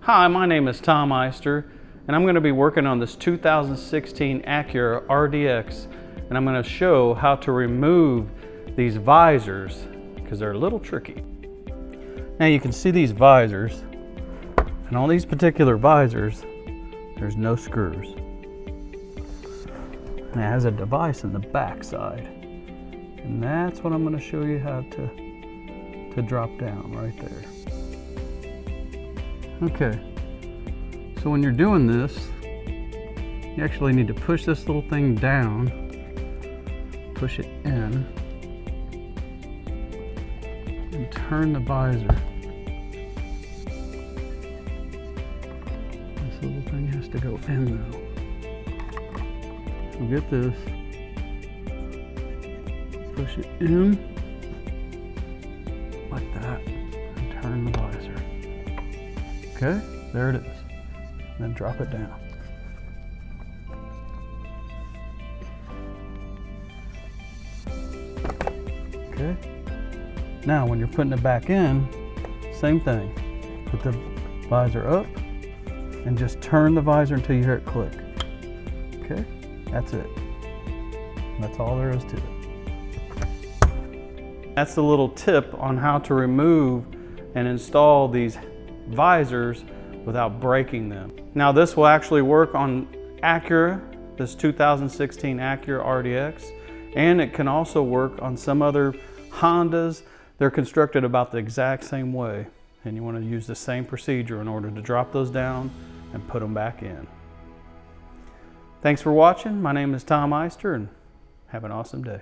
Hi, my name is Tom Eister, and I'm going to be working on this 2016 Acura RDX, and I'm going to show how to remove these visors because they're a little tricky. Now you can see these visors, and on these particular visors, there's no screws. And it has a device in the back side, and that's what I'm going to show you how to drop down right there. Okay, so when you're doing this, you actually need to push this little thing down, push it in, and turn the visor. This little thing has to go in though. So get this, push it in, like that, and turn the visor. Okay, there it is. Then drop it down. Okay. Now when you're putting it back in, same thing. Put the visor up and just turn the visor until you hear it click. Okay, that's it. That's all there is to it. That's the little tip on how to remove and install these visors without breaking them. Now this will actually work on Acura, this 2016 Acura RDX, and it can also work on some other Hondas. They're constructed about the exact same way, and you want to use the same procedure in order to drop those down and put them back in. Thanks for watching. My name is Tom Eister, and have an awesome day.